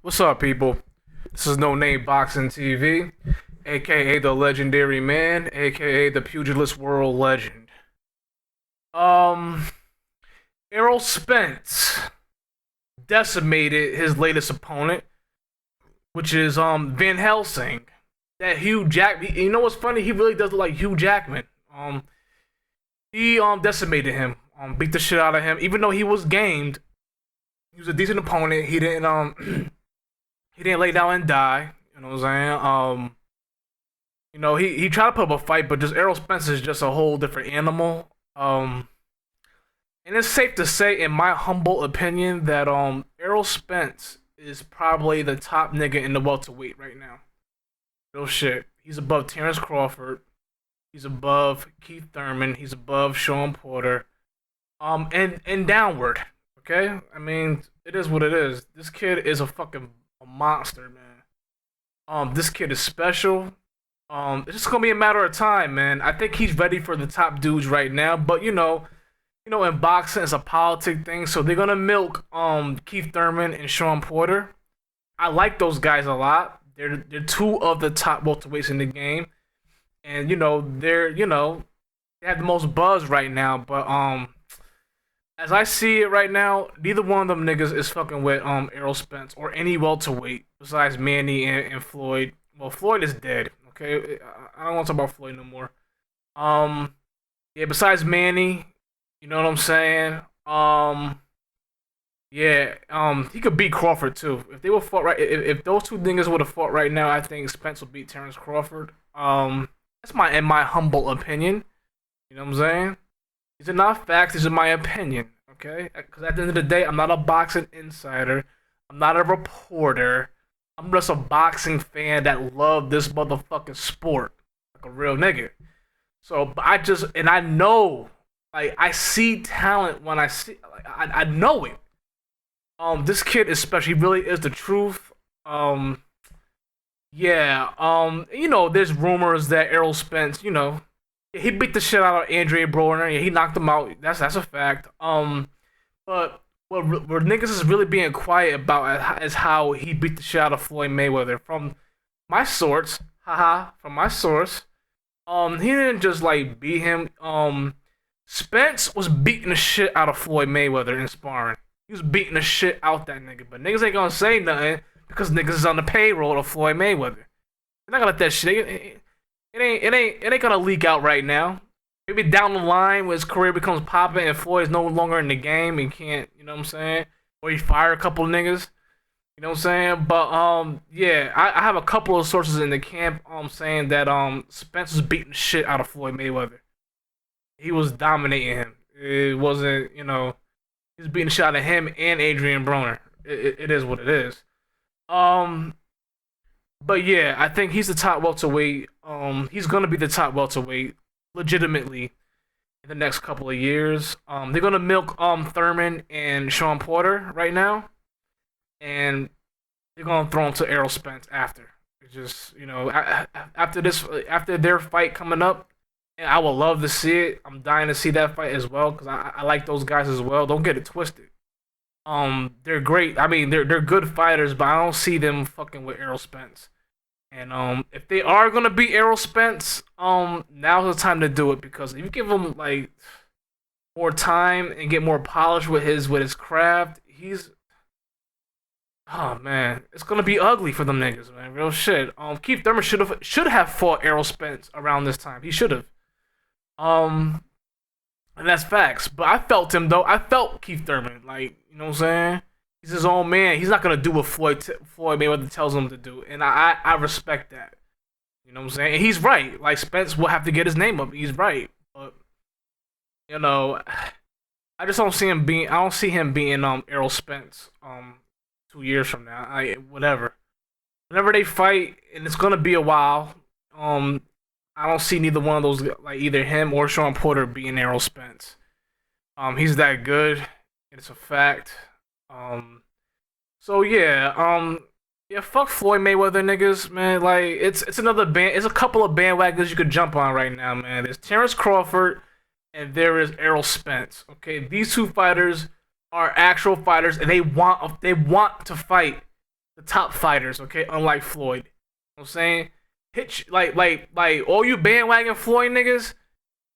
What's up, people? This is NoNameBoxing TV, aka the Legendary Man, aka the Pugilist World Legend. Um, Errol Spence decimated his latest opponent, which is Van Helsing. That Hugh Jack. You know what's funny? He really does look like Hugh Jackman. He decimated him. Beat the shit out of him. Even though he was gamed, he was a decent opponent. He didn't he didn't lay down and die. You know what I'm saying? He tried to put up a fight, but just Errol Spence is just a whole different animal. And it's safe to say, in my humble opinion, that Errol Spence is probably the top nigga in the welterweight right now. Real shit. He's above Terrence Crawford. He's above Keith Thurman. He's above Sean Porter. And downward. Okay? I mean, it is what it is. This kid is a fucking monster, man. This kid is special. It's just gonna be a matter of time, man. I think he's ready for the top dudes right now, but in boxing it's a politic thing, so they're gonna milk Keith Thurman and Sean Porter. I like those guys a lot. They're two of the top welterweights in the game, and they have the most buzz right now. But as I see it right now, neither one of them niggas is fucking with Errol Spence or any welterweight besides Manny and Floyd. Well, Floyd is dead. Okay, I don't want to talk about Floyd no more. Yeah, besides Manny, you know what I'm saying? He could beat Crawford too. If they would fought right, if those two niggas would have fought right now, I think Spence would beat Terrence Crawford. That's in my humble opinion. You know what I'm saying? These are not facts. These are my opinion. Okay? Because at the end of the day, I'm not a boxing insider. I'm not a reporter. I'm just a boxing fan that loved this motherfucking sport like a real nigga. So, I know, like, I see talent when I see, like, I know it. This kid is special. He really is the truth. There's rumors that Errol Spence, he beat the shit out of Andre Broner. Yeah, he knocked him out. That's a fact. But what niggas is really being quiet about is how he beat the shit out of Floyd Mayweather. From my source, from my source, he didn't just like beat him. Spence was beating the shit out of Floyd Mayweather in sparring. He was beating the shit out that nigga, but niggas ain't gonna say nothing because niggas is on the payroll of Floyd Mayweather. They're not gonna let that shit. It ain't gonna leak out right now. Maybe down the line when his career becomes popping and Floyd's no longer in the game and can't, you know what I'm saying? Or he fire a couple of niggas. You know what I'm saying? But I have a couple of sources in the camp saying that Spence was beating the shit out of Floyd Mayweather. He was dominating him. It wasn't, he was beating the shit out of him and Adrian Broner. It is what it is. But yeah, I think he's the top welterweight. He's gonna be the top welterweight legitimately in the next couple of years. They're gonna milk Thurman and Sean Porter right now, and they're gonna throw him to Errol Spence after. It's just after their fight coming up, and I would love to see it. I'm dying to see that fight as well because I like those guys as well. Don't get it twisted. They're great. I mean, they're good fighters, but I don't see them fucking with Errol Spence. And if they are gonna beat Errol Spence, now's the time to do it because if you give him like more time and get more polish with his craft, oh man, it's gonna be ugly for them niggas, man. Real shit. Keith Thurman should have fought Errol Spence around this time. He should have. And that's facts. But I felt him though. I felt Keith Thurman. Like, you know what I'm saying? He's his own man. He's not gonna do what Floyd Mayweather tells him to do, and I respect that. You know what I'm saying? And he's right. Like Spence will have to get his name up. He's right, but I just don't see him being. I don't see him being Errol Spence 2 years from now. Whatever. Whenever they fight, and it's gonna be a while. I don't see neither one of those, like either him or Sean Porter, being Errol Spence. He's that good. It's a fact. Fuck Floyd Mayweather niggas, man. Like it's another band. It's a couple of bandwagons you could jump on right now, man. There's Terrence Crawford and there is Errol Spence. Okay, these two fighters are actual fighters and they want to fight. the top fighters, okay? Unlike Floyd. You know what I'm saying? Hitch like all you bandwagon Floyd niggas,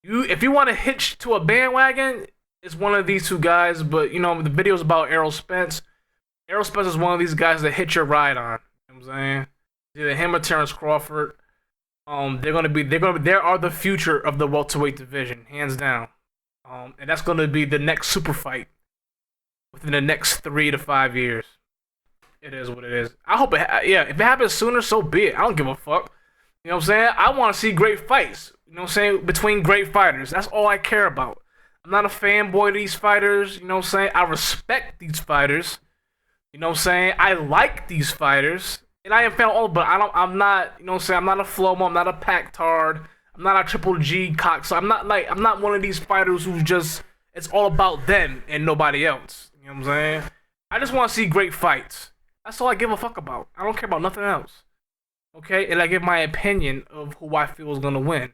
if you want to hitch to a bandwagon, it's one of these two guys, but you know, the video's about Errol Spence. Errol Spence is one of these guys that hit your ride on. You know what I'm saying? Either him or Terrence Crawford. They are the future of the welterweight division, hands down. And that's gonna be the next super fight within the next 3 to 5 years. It is what it is. I hope if it happens sooner, so be it. I don't give a fuck. You know what I'm saying? I want to see great fights. You know what I'm saying? Between great fighters. That's all I care about. I'm not a fanboy of these fighters. You know what I'm saying? I respect these fighters. You know what I'm saying? I like these fighters. And I am fan of all, but I'm not, you know what I'm saying? I'm not a Flomo. I'm not a Pactard. I'm not a Triple G cock. So I'm not one of these fighters who's just, it's all about them and nobody else. You know what I'm saying? I just want to see great fights. That's all I give a fuck about. I don't care about nothing else. Okay? And I give my opinion of who I feel is going to win.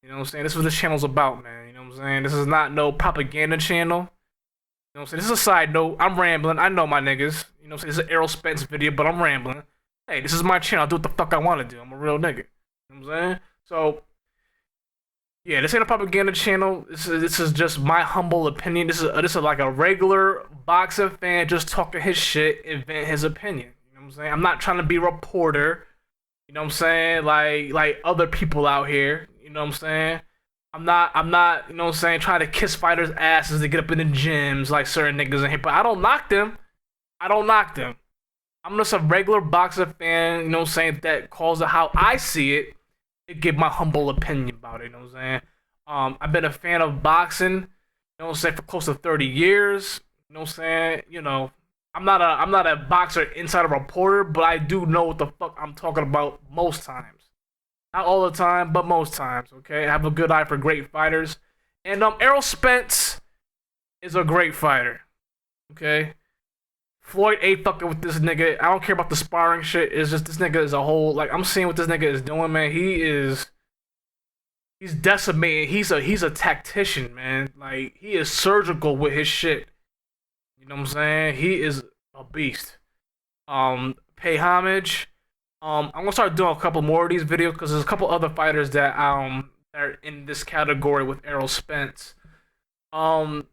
You know what I'm saying? This is what this channel's about, man. You know what I'm saying? This is not no propaganda channel. You know what I'm saying? This is a side note. I'm rambling. I know my niggas. You know what I'm saying? This is an Errol Spence video, but I'm rambling. Hey, this is my channel. I'll do what the fuck I want to do. I'm a real nigga. You know what I'm saying? So, yeah, this ain't a propaganda channel. This is just my humble opinion. This is like a regular boxing fan just talking his shit and vent his opinion. You know what I'm saying? I'm not trying to be a reporter. You know what I'm saying? Like other people out here. You know what I'm saying? I'm not, you know what I'm saying, trying to kiss fighters' asses to get up in the gyms like certain niggas in here. But I don't knock them. I'm just a regular boxer fan, you know what I'm saying, that calls it how I see it and give my humble opinion about it, you know what I'm saying? I've been a fan of boxing, you know what I'm saying, for close to 30 years. You know what I'm saying? You know, I'm not a boxer insider reporter, but I do know what the fuck I'm talking about most times. Not all the time, but most times, okay? I have a good eye for great fighters. And Errol Spence is a great fighter, okay? Floyd ain't fucking with this nigga. I don't care about the sparring shit. It's just this nigga as a whole. Like, I'm seeing what this nigga is doing, man. He's decimating. He's a tactician, man. Like, he is surgical with his shit. You know what I'm saying? He is a beast. Pay homage. I'm gonna start doing a couple more of these videos because there's a couple other fighters that are in this category with Errol Spence. Who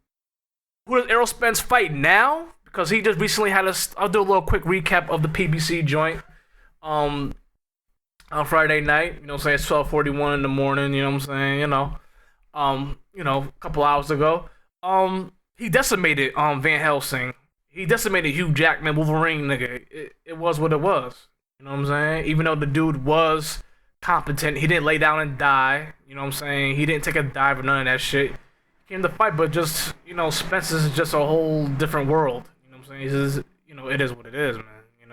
does Errol Spence fight now? Because he just recently had I'll do a little quick recap of the PBC joint. On Friday night, you know what I'm saying, it's 12:41 in the morning, you know what I'm saying, a couple hours ago. He decimated Van Helsing. He decimated Hugh Jackman, Wolverine nigga. It was what it was. You know what I'm saying? Even though the dude was competent, he didn't lay down and die. You know what I'm saying? He didn't take a dive or none of that shit. He came to fight, but just, you know, Spence is just a whole different world. You know what I'm saying? He's just, you know, it is what it is, man. You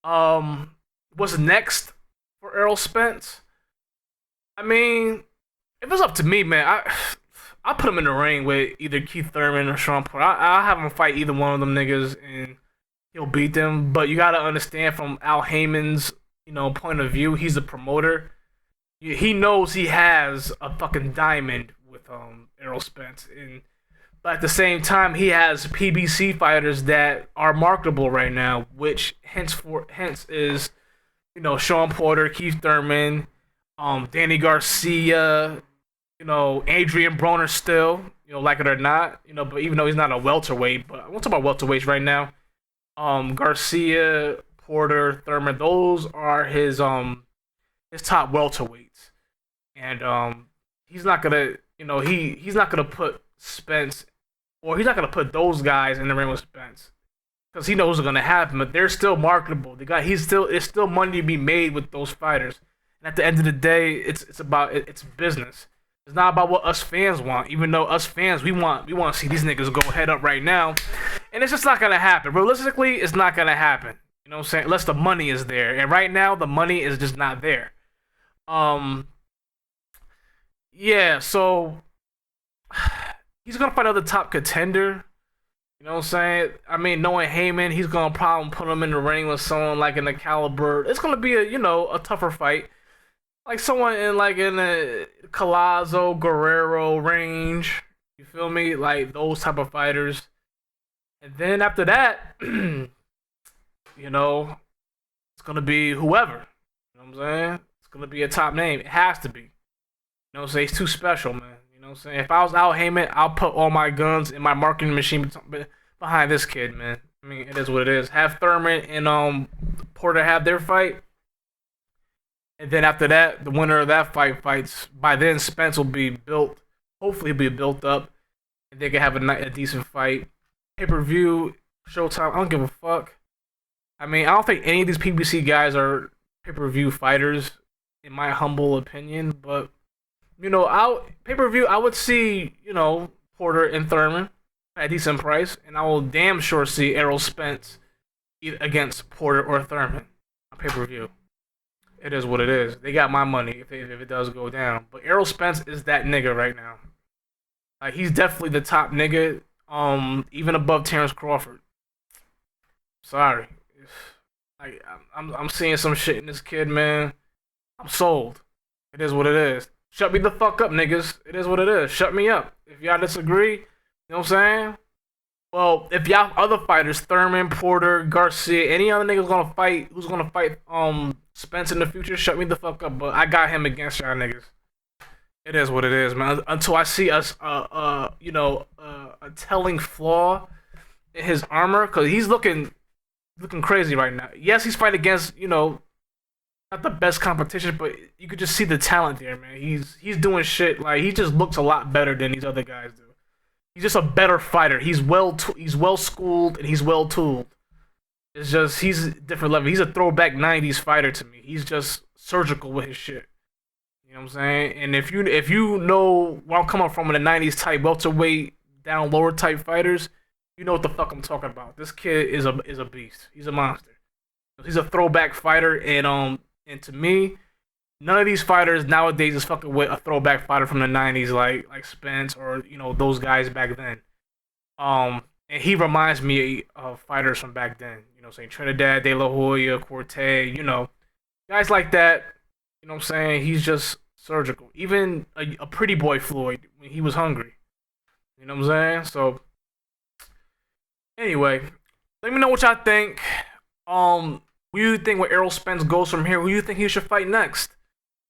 know? What's next for Errol Spence? I mean, if it's up to me, man, I put him in the ring with either Keith Thurman or Sean Porter. I'll have him fight either one of them niggas, and he'll beat them. But you gotta understand, from Al Heyman's, you know, point of view, he's a promoter. He knows he has a fucking diamond with Errol Spence, but at the same time, he has PBC fighters that are marketable right now, which hence is, you know, Sean Porter, Keith Thurman, Danny Garcia, you know, Adrian Broner still, you know, like it or not, you know, but even though he's not a welterweight, but I won't talk about welterweights right now. Garcia, Porter, Thurman, those are his top welterweights, and he's not gonna, you know, he's not gonna put Spence, or he's not gonna put those guys in the ring with Spence, because he knows what's gonna happen. But they're still marketable. It's still money to be made with those fighters. And at the end of the day, it's business. It's not about what us fans want. Even though us fans, we want to see these niggas go head up right now, and it's just not gonna happen. Realistically, it's not gonna happen. You know what I'm saying? Unless the money is there, and right now the money is just not there. Yeah. So he's gonna fight another top contender. You know what I'm saying? I mean, knowing Heyman, he's gonna probably put him in the ring with someone like in the caliber. It's gonna be a tougher fight. Like someone in a Collazo, Guerrero range. You feel me? Like those type of fighters. And then after that, you know, it's gonna be whoever. You know what I'm saying? It's gonna be a top name. It has to be. You know what I'm saying? He's too special, man. You know what I'm saying? If I was Al Heyman, I'll put all my guns in my marketing machine behind this kid, man. I mean, it is what it is. Have Thurman and Porter have their fight, and then after that, the winner of that fight fights. By then, Spence will be built. Hopefully, he'll be built up, and they can have a decent fight. Pay per view, Showtime. I don't give a fuck. I mean, I don't think any of these PBC guys are pay per view fighters, in my humble opinion. But pay per view, I would see Porter and Thurman at a decent price, and I will damn sure see Errol Spence against Porter or Thurman on pay per view. It is what it is. They got my money if it does go down. But Errol Spence is that nigga right now. Like, he's definitely the top nigga, even above Terrence Crawford. Sorry. Like, I'm seeing some shit in this kid, man. I'm sold. It is what it is. Shut me the fuck up, niggas. It is what it is. Shut me up. If y'all disagree, you know what I'm saying? Well, if y'all other fighters, Thurman, Porter, Garcia, any other niggas who's gonna fight Spence in the future, shut me the fuck up. But I got him against y'all niggas. It is what it is, man. Until I see a telling flaw in his armor, cause he's looking crazy right now. Yes, he's fighting against not the best competition, but you could just see the talent there, man. He's doing shit like he just looks a lot better than these other guys do. He's just a better fighter. He's well schooled and he's well tooled. It's just he's a different level. He's a throwback '90s fighter to me. He's just surgical with his shit. You know what I'm saying? And if you know where I'm coming from in the '90s type welterweight down lower type fighters, you know what the fuck I'm talking about. This kid is a beast. He's a monster. He's a throwback fighter, and to me, none of these fighters nowadays is fucking with a throwback fighter from the '90s like Spence or those guys back then. And he reminds me of fighters from back then. Saying Trinidad, De La Hoya, Corte, guys like that. You know what I'm saying? He's just surgical. Even a pretty boy Floyd when he was hungry. You know what I'm saying? So anyway, let me know what y'all think. Who do you think where Errol Spence goes from here? Who do you think he should fight next?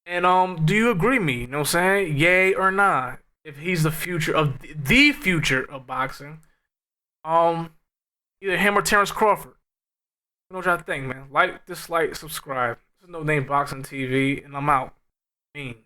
And do you agree with me? You know what I'm saying? Yay or nah? If he's the future of boxing. Either him or Terrence Crawford. You know what y'all think, man? Like, dislike, subscribe. This is No Name Boxing TV, and I'm out. Mean.